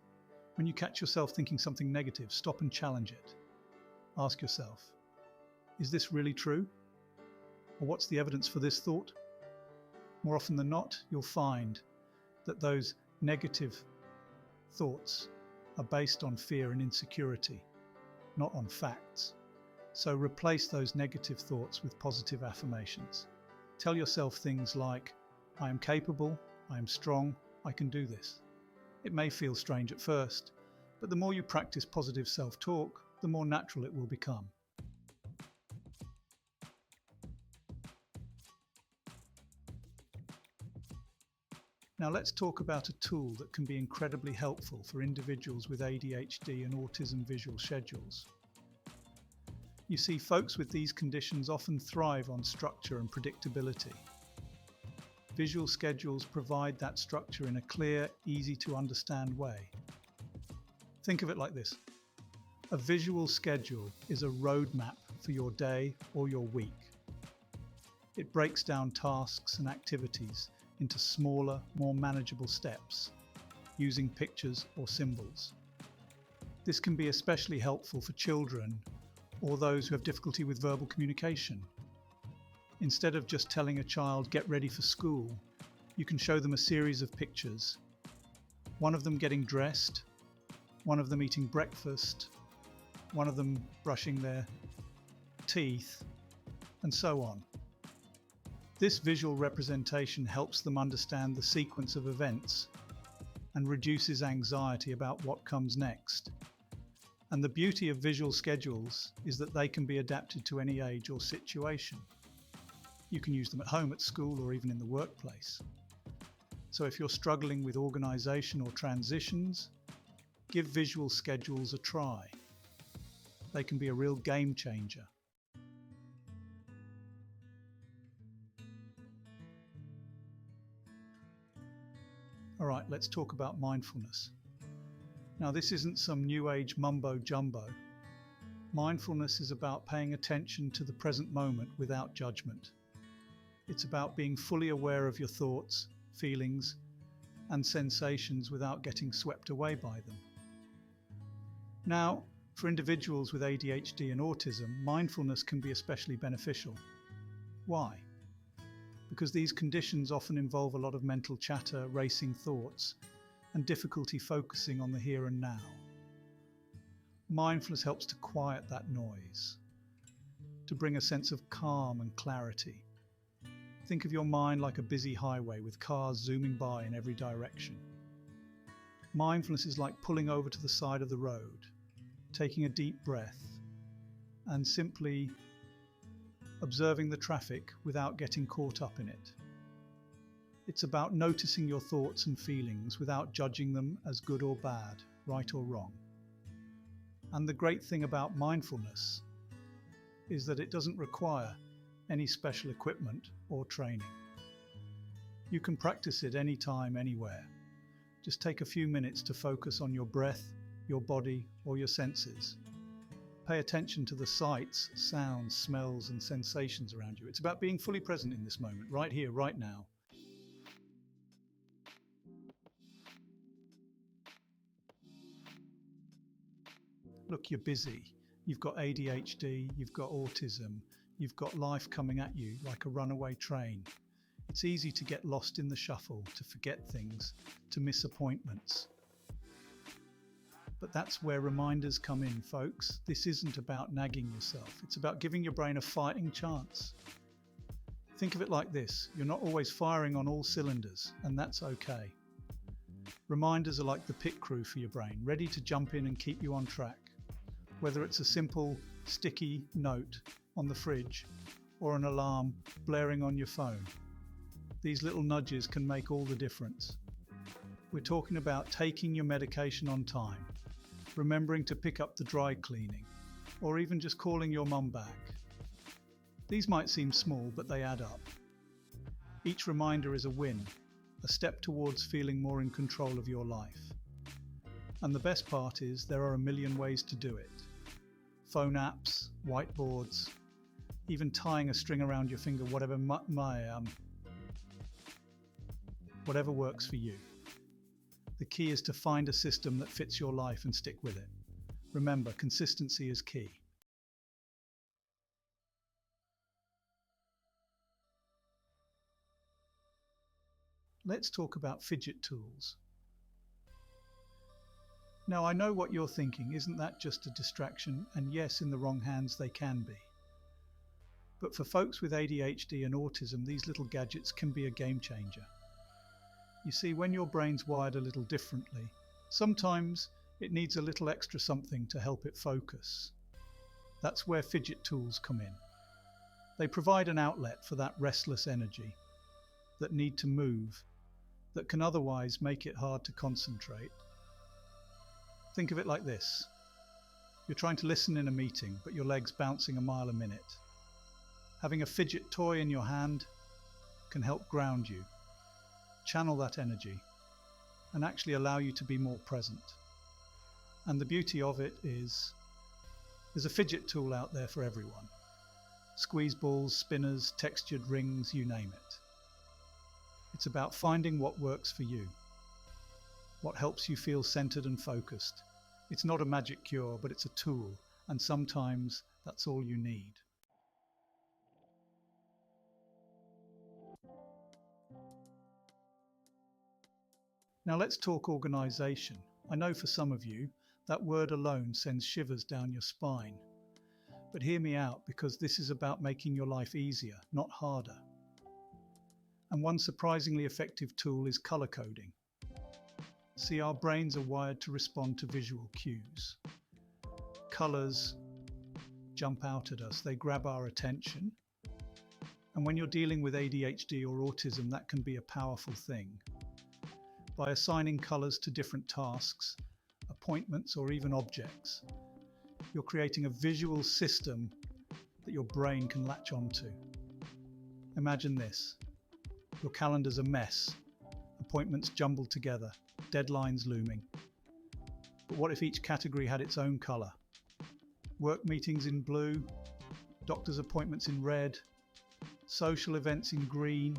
When you catch yourself thinking something negative, stop and challenge it. Ask yourself, is this really true? Or what's the evidence for this thought? More often than not, you'll find that those negative thoughts are based on fear and insecurity, not on facts. So replace those negative thoughts with positive affirmations. Tell yourself things like, I am capable, I am strong, I can do this. It may feel strange at first, but the more you practice positive self-talk, the more natural it will become. Now let's talk about a tool that can be incredibly helpful for individuals with ADHD and autism visual schedules. You see, folks with these conditions often thrive on structure and predictability. Visual schedules provide that structure in a clear, easy to understand way. Think of it like this. A visual schedule is a roadmap for your day or your week. It breaks down tasks and activities into smaller, more manageable steps, using pictures or symbols. This can be especially helpful for children or those who have difficulty with verbal communication. Instead of just telling a child, get ready for school, you can show them a series of pictures. One of them getting dressed, one of them eating breakfast, one of them brushing their teeth, and so on. This visual representation helps them understand the sequence of events and reduces anxiety about what comes next. And the beauty of visual schedules is that they can be adapted to any age or situation. You can use them at home, at school, or even in the workplace. So if you're struggling with organisation or transitions, give visual schedules a try. They can be a real game changer. All right, let's talk about mindfulness. Now, this isn't some new age mumbo jumbo. Mindfulness is about paying attention to the present moment without judgment. It's about being fully aware of your thoughts, feelings, and sensations without getting swept away by them. Now, for individuals with ADHD and autism, mindfulness can be especially beneficial. Why? Because these conditions often involve a lot of mental chatter, racing thoughts, and difficulty focusing on the here and now. Mindfulness helps to quiet that noise, to bring a sense of calm and clarity. Think of your mind like a busy highway with cars zooming by in every direction. Mindfulness is like pulling over to the side of the road, taking a deep breath, and simply observing the traffic without getting caught up in it. It's about noticing your thoughts and feelings without judging them as good or bad, right or wrong. And the great thing about mindfulness is that it doesn't require any special equipment or training. You can practice it anytime, anywhere. Just take a few minutes to focus on your breath, your body, or your senses. Pay attention to the sights, sounds, smells, and sensations around you. It's about being fully present in this moment, right here, right now. Look, you're busy. You've got ADHD, you've got autism, you've got life coming at you like a runaway train. It's easy to get lost in the shuffle, to forget things, to miss appointments. But that's where reminders come in, folks. This isn't about nagging yourself. It's about giving your brain a fighting chance. Think of it like this. You're not always firing on all cylinders, and that's okay. Reminders are like the pit crew for your brain, ready to jump in and keep you on track. Whether it's a simple, sticky note on the fridge or an alarm blaring on your phone, these little nudges can make all the difference. We're talking about taking your medication on time, remembering to pick up the dry cleaning, or even just calling your mum back. These might seem small, but they add up. Each reminder is a win, a step towards feeling more in control of your life. And the best part is there are a million ways to do it. Phone apps, whiteboards, even tying a string around your finger, whatever works for you. The key is to find a system that fits your life and stick with it. Remember, consistency is key. Let's talk about fidget tools. Now, I know what you're thinking. Isn't that just a distraction? And yes, in the wrong hands they can be. But for folks with ADHD and autism, these little gadgets can be a game changer. You see, when your brain's wired a little differently, sometimes it needs a little extra something to help it focus. That's where fidget tools come in. They provide an outlet for that restless energy, that need to move, that can otherwise make it hard to concentrate. Think of it like this. You're trying to listen in a meeting, but your leg's bouncing a mile a minute. Having a fidget toy in your hand can help ground you, channel that energy, and actually allow you to be more present. And the beauty of it is there's a fidget tool out there for everyone. Squeeze balls, spinners, textured rings, you name it. It's about finding what works for you, what helps you feel centered and focused. It's not a magic cure, but it's a tool, and sometimes that's all you need. Now let's talk organisation. I know for some of you, that word alone sends shivers down your spine. But hear me out, because this is about making your life easier, not harder. And one surprisingly effective tool is colour coding. See, our brains are wired to respond to visual cues. Colours jump out at us, they grab our attention, And when you're dealing with ADHD or autism, that can be a powerful thing. By assigning colours to different tasks, appointments, or even objects, you're creating a visual system that your brain can latch onto. Imagine this. Your calendar's a mess, appointments jumbled together, deadlines looming. But what if each category had its own colour? Work meetings in blue, doctor's appointments in red, social events in green.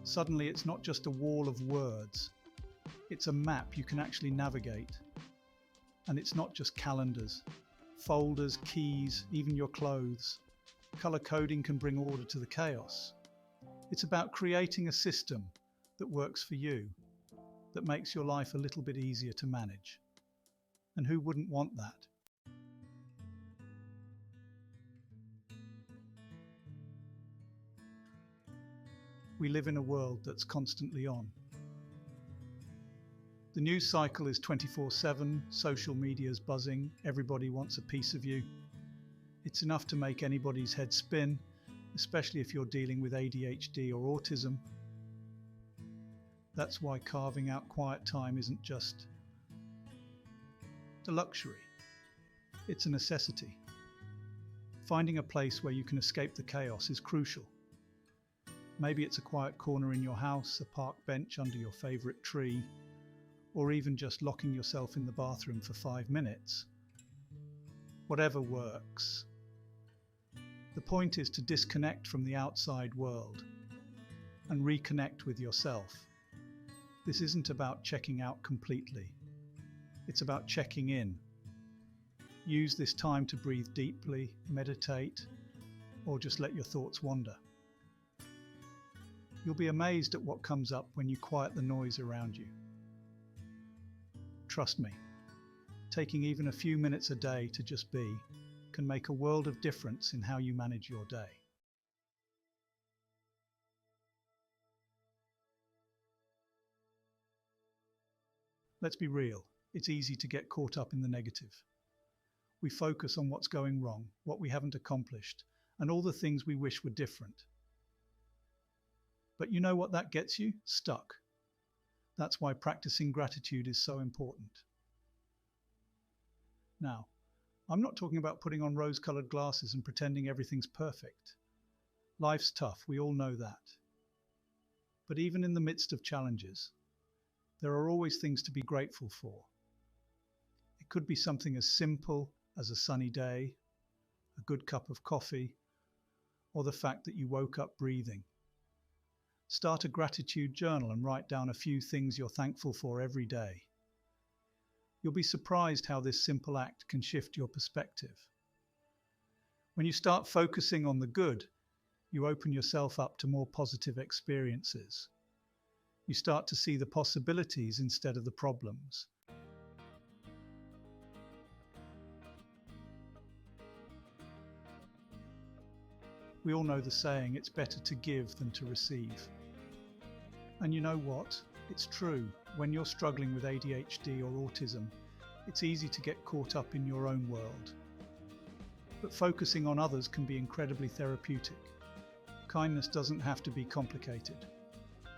Suddenly it's not just a wall of words, it's a map you can actually navigate. And it's not just calendars, folders, keys, even your clothes. Colour coding can bring order to the chaos. It's about creating a system that works for you, that makes your life a little bit easier to manage. And who wouldn't want that? We live in a world that's constantly on. The news cycle is 24/7, social media's buzzing, everybody wants a piece of you. It's enough to make anybody's head spin, especially if you're dealing with ADHD or autism. That's why carving out quiet time isn't just a luxury, it's a necessity. Finding a place where you can escape the chaos is crucial. Maybe it's a quiet corner in your house, a park bench under your favourite tree, or even just locking yourself in the bathroom for 5 minutes. Whatever works. The point is to disconnect from the outside world and reconnect with yourself. This isn't about checking out completely. It's about checking in. Use this time to breathe deeply, meditate, or just let your thoughts wander. You'll be amazed at what comes up when you quiet the noise around you. Trust me, taking even a few minutes a day to just be can make a world of difference in how you manage your day. Let's be real, it's easy to get caught up in the negative. We focus on what's going wrong, what we haven't accomplished, and all the things we wish were different. But you know what that gets you? Stuck. That's why practicing gratitude is so important. Now, I'm not talking about putting on rose-colored glasses and pretending everything's perfect. Life's tough, we all know that. But even in the midst of challenges, there are always things to be grateful for. It could be something as simple as a sunny day, a good cup of coffee, or the fact that you woke up breathing. Start a gratitude journal and write down a few things you're thankful for every day. You'll be surprised how this simple act can shift your perspective. When you start focusing on the good, you open yourself up to more positive experiences. You start to see the possibilities instead of the problems. We all know the saying, it's better to give than to receive. And you know what? It's true. When you're struggling with ADHD or autism, it's easy to get caught up in your own world. But focusing on others can be incredibly therapeutic. Kindness doesn't have to be complicated.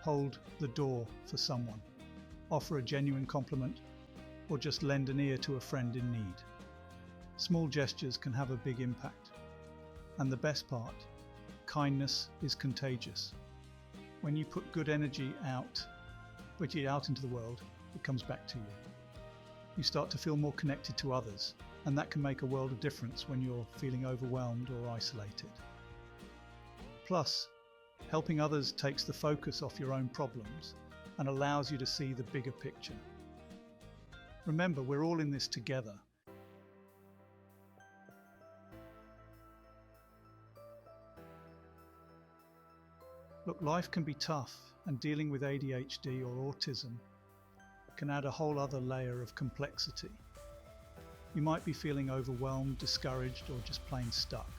Hold the door for someone, offer a genuine compliment, or just lend an ear to a friend in need. Small gestures can have a big impact. And the best part, kindness is contagious. When you put good energy out into the world, it comes back to you. You start to feel more connected to others, and that can make a world of difference when you're feeling overwhelmed or isolated. Plus, helping others takes the focus off your own problems and allows you to see the bigger picture. Remember, we're all in this together. Look, life can be tough, and dealing with ADHD or autism can add a whole other layer of complexity. You might be feeling overwhelmed, discouraged, or just plain stuck.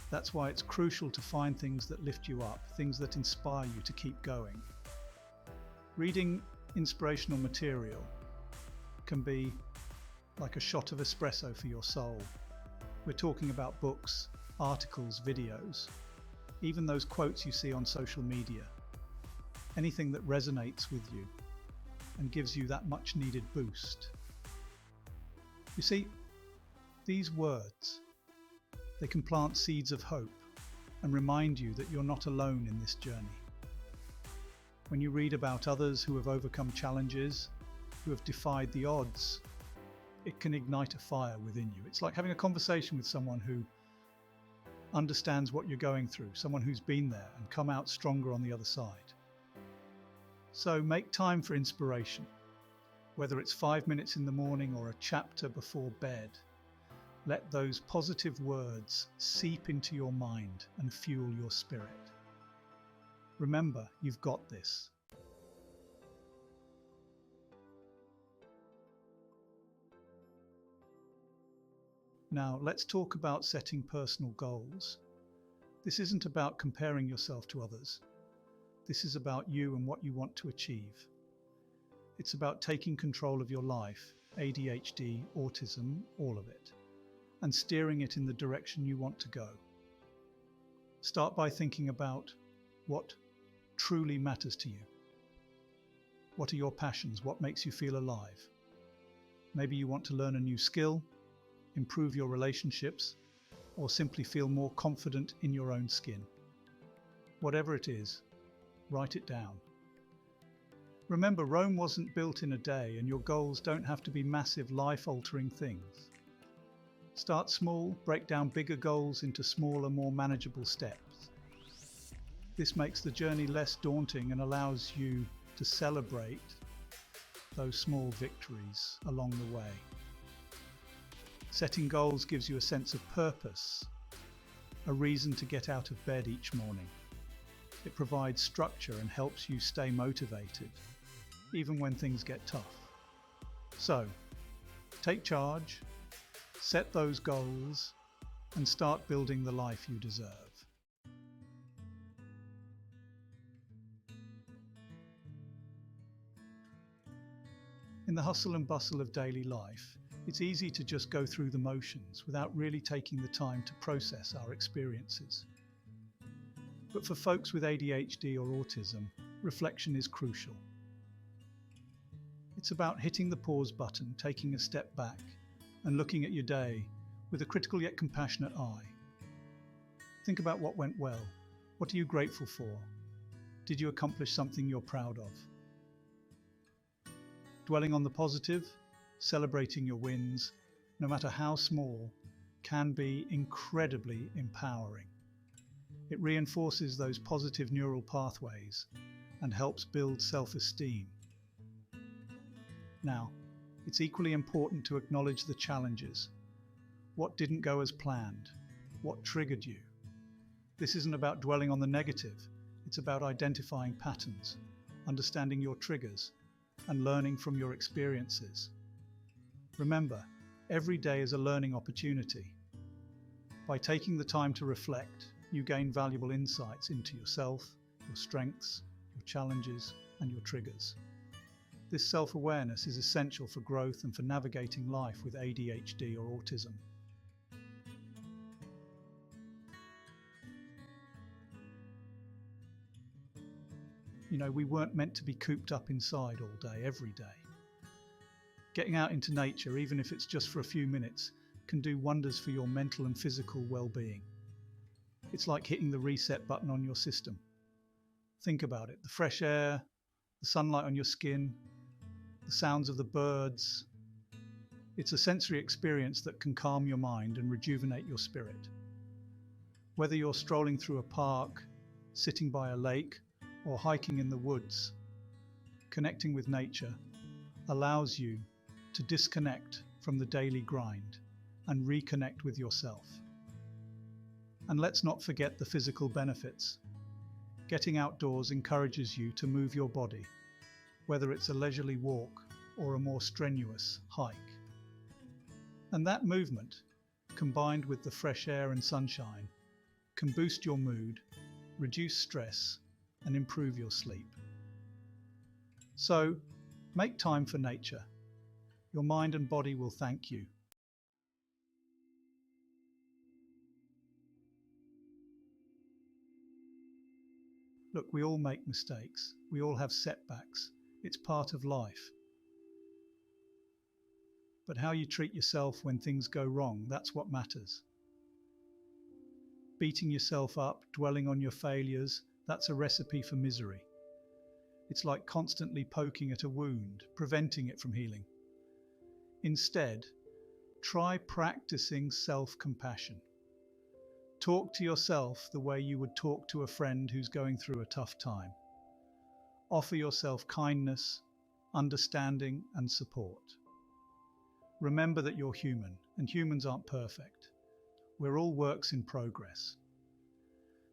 That's why it's crucial to find things that lift you up, things that inspire you to keep going. Reading inspirational material can be like a shot of espresso for your soul. We're talking about books, articles, videos. even those quotes you see on social media, anything that resonates with you and gives you that much needed boost. You see, these words, they can plant seeds of hope and remind you that you're not alone in this journey. When you read about others who have overcome challenges, who have defied the odds, it can ignite a fire within you. It's like having a conversation with someone who understands what you're going through, someone who's been there and come out stronger on the other side. So make time for inspiration, whether it's 5 minutes in the morning or a chapter before bed. Let those positive words seep into your mind and fuel your spirit. Remember, you've got this. Now, let's talk about setting personal goals. This isn't about comparing yourself to others. This is about you and what you want to achieve. It's about taking control of your life, ADHD, autism, all of it, and steering it in the direction you want to go. Start by thinking about what truly matters to you. What are your passions? What makes you feel alive? Maybe you want to learn a new skill, improve your relationships, or simply feel more confident in your own skin. Whatever it is, write it down. Remember, Rome wasn't built in a day, and your goals don't have to be massive, life-altering things. Start small, break down bigger goals into smaller, more manageable steps. This makes the journey less daunting and allows you to celebrate those small victories along the way. Setting goals gives you a sense of purpose, a reason to get out of bed each morning. It provides structure and helps you stay motivated, even when things get tough. So, take charge, set those goals, and start building the life you deserve. In the hustle and bustle of daily life, it's easy to just go through the motions without really taking the time to process our experiences. But for folks with ADHD or autism, reflection is crucial. It's about hitting the pause button, taking a step back, and looking at your day with a critical yet compassionate eye. Think about what went well. What are you grateful for? Did you accomplish something you're proud of? Dwelling on the positive, celebrating your wins, no matter how small, can be incredibly empowering. It reinforces those positive neural pathways and helps build self-esteem. Now, it's equally important to acknowledge the challenges. What didn't go as planned? What triggered you? This isn't about dwelling on the negative. It's about identifying patterns, understanding your triggers, and learning from your experiences. Remember, every day is a learning opportunity. By taking the time to reflect, you gain valuable insights into yourself, your strengths, your challenges, and your triggers. This self-awareness is essential for growth and for navigating life with ADHD or autism. You know, we weren't meant to be cooped up inside all day, every day. Getting out into nature, even if it's just for a few minutes, can do wonders for your mental and physical well-being. It's like hitting the reset button on your system. Think about it, the fresh air, the sunlight on your skin, the sounds of the birds. It's a sensory experience that can calm your mind and rejuvenate your spirit. Whether you're strolling through a park, sitting by a lake, or hiking in the woods, connecting with nature allows you to disconnect from the daily grind and reconnect with yourself. And let's not forget the physical benefits. Getting outdoors encourages you to move your body, whether it's a leisurely walk or a more strenuous hike. And that movement, combined with the fresh air and sunshine, can boost your mood, reduce stress, and improve your sleep. So, make time for nature. Your mind and body will thank you. Look, we all make mistakes. We all have setbacks. It's part of life. But how you treat yourself when things go wrong, that's what matters. Beating yourself up, dwelling on your failures, that's a recipe for misery. It's like constantly poking at a wound, preventing it from healing. Instead, try practicing self-compassion. Talk to yourself the way you would talk to a friend who's going through a tough time. Offer yourself kindness, understanding, and support. Remember that you're human, and humans aren't perfect. We're all works in progress.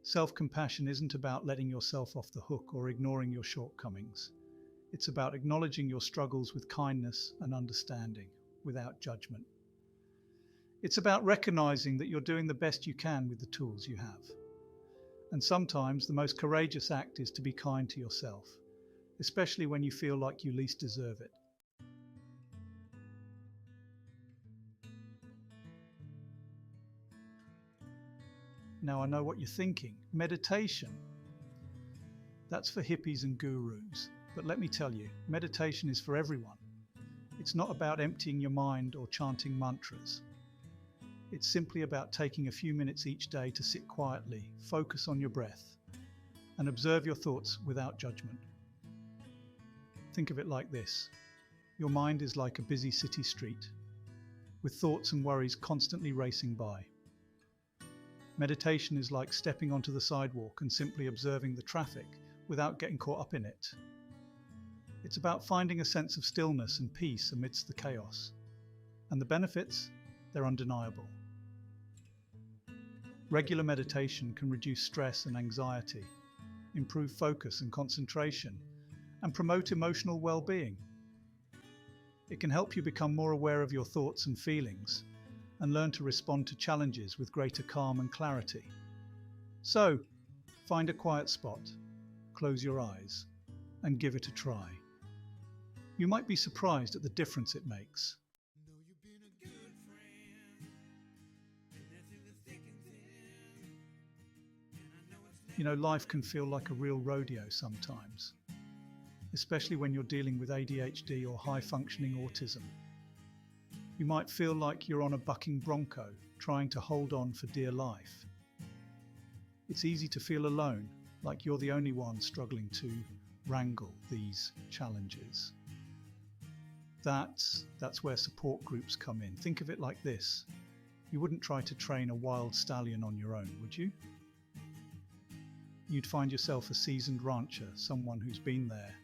Self-compassion isn't about letting yourself off the hook or ignoring your shortcomings. It's about acknowledging your struggles with kindness and understanding, without judgment. It's about recognizing that you're doing the best you can with the tools you have. And sometimes the most courageous act is to be kind to yourself, especially when you feel like you least deserve it. Now I know what you're thinking. Meditation. That's for hippies and gurus. But let me tell you, meditation is for everyone. It's not about emptying your mind or chanting mantras. It's simply about taking a few minutes each day to sit quietly, focus on your breath, and observe your thoughts without judgment. Think of it like this. Your mind is like a busy city street, with thoughts and worries constantly racing by. Meditation is like stepping onto the sidewalk and simply observing the traffic without getting caught up in it. It's about finding a sense of stillness and peace amidst the chaos. And the benefits? They're undeniable. Regular meditation can reduce stress and anxiety, improve focus and concentration, and promote emotional well-being. It can help you become more aware of your thoughts and feelings, and learn to respond to challenges with greater calm and clarity. So, find a quiet spot, close your eyes, and give it a try. You might be surprised at the difference it makes. You know, life can feel like a real rodeo sometimes, especially when you're dealing with ADHD or high-functioning autism. You might feel like you're on a bucking bronco, trying to hold on for dear life. It's easy to feel alone, like you're the only one struggling to wrangle these challenges. That's where support groups come in. Think of it like this. You wouldn't try to train a wild stallion on your own, would you? You'd find yourself a seasoned rancher, someone who's been there,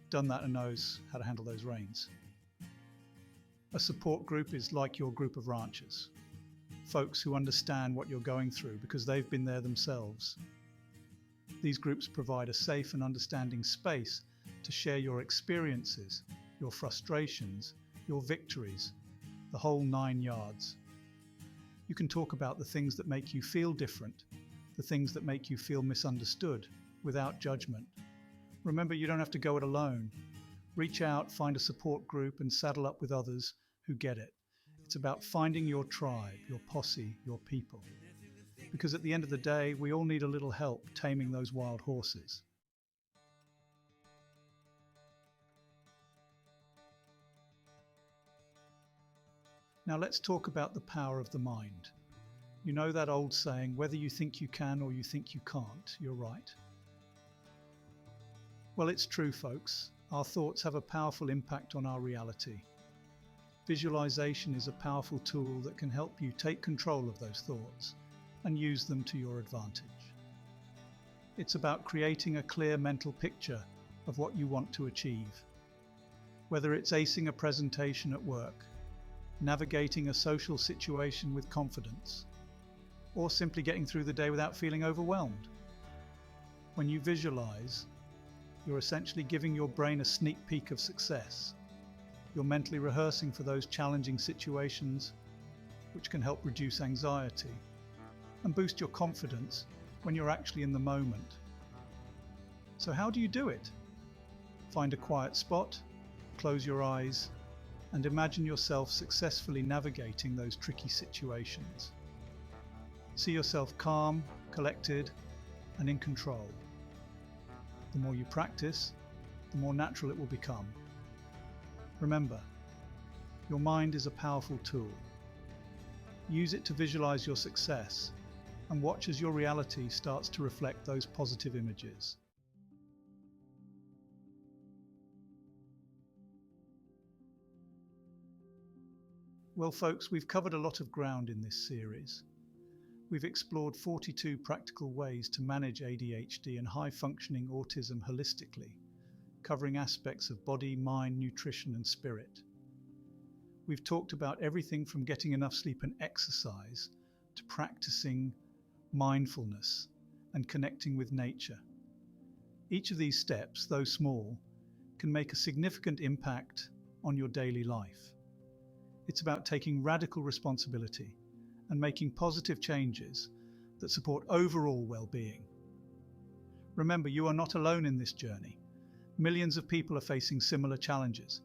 done that and knows how to handle those reins. A support group is like your group of ranchers, folks who understand what you're going through because they've been there themselves. These groups provide a safe and understanding space to share your experiences, your frustrations, your victories, the whole 9 yards. You can talk about the things that make you feel different, the things that make you feel misunderstood, without judgment. Remember, you don't have to go it alone. Reach out, find a support group, and saddle up with others who get it. It's about finding your tribe, your posse, your people. Because at the end of the day, we all need a little help taming those wild horses. Now let's talk about the power of the mind. You know that old saying, whether you think you can or you think you can't, you're right. Well, it's true, folks. Our thoughts have a powerful impact on our reality. Visualization is a powerful tool that can help you take control of those thoughts and use them to your advantage. It's about creating a clear mental picture of what you want to achieve. Whether it's acing a presentation at work, navigating a social situation with confidence, or simply getting through the day without feeling overwhelmed. When you visualize, you're essentially giving your brain a sneak peek of success. You're mentally rehearsing for those challenging situations, which can help reduce anxiety and boost your confidence when you're actually in the moment. So how do you do it? Find a quiet spot, close your eyes, and imagine yourself successfully navigating those tricky situations. See yourself calm, collected, and in control. The more you practice, the more natural it will become. Remember, your mind is a powerful tool. Use it to visualize your success and watch as your reality starts to reflect those positive images. Well, folks, we've covered a lot of ground in this series. We've explored 42 practical ways to manage ADHD and high-functioning autism holistically, covering aspects of body, mind, nutrition, and spirit. We've talked about everything from getting enough sleep and exercise to practicing mindfulness and connecting with nature. Each of these steps, though small, can make a significant impact on your daily life. It's about taking radical responsibility and making positive changes that support overall well-being. Remember, you are not alone in this journey. Millions of people are facing similar challenges,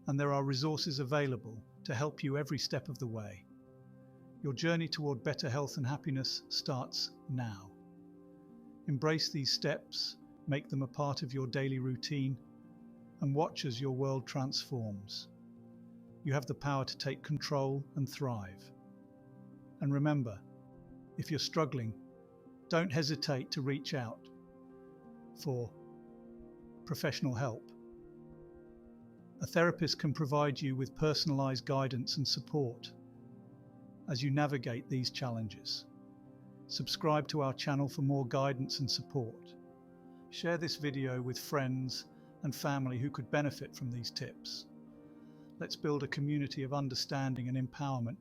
and there are resources available to help you every step of the way. Your journey toward better health and happiness starts now. Embrace these steps, make them a part of your daily routine, and watch as your world transforms. You have the power to take control and thrive. And remember, if you're struggling, don't hesitate to reach out for professional help. A therapist can provide you with personalized guidance and support as you navigate these challenges. Subscribe to our channel for more guidance and support. Share this video with friends and family who could benefit from these tips. Let's build a community of understanding and empowerment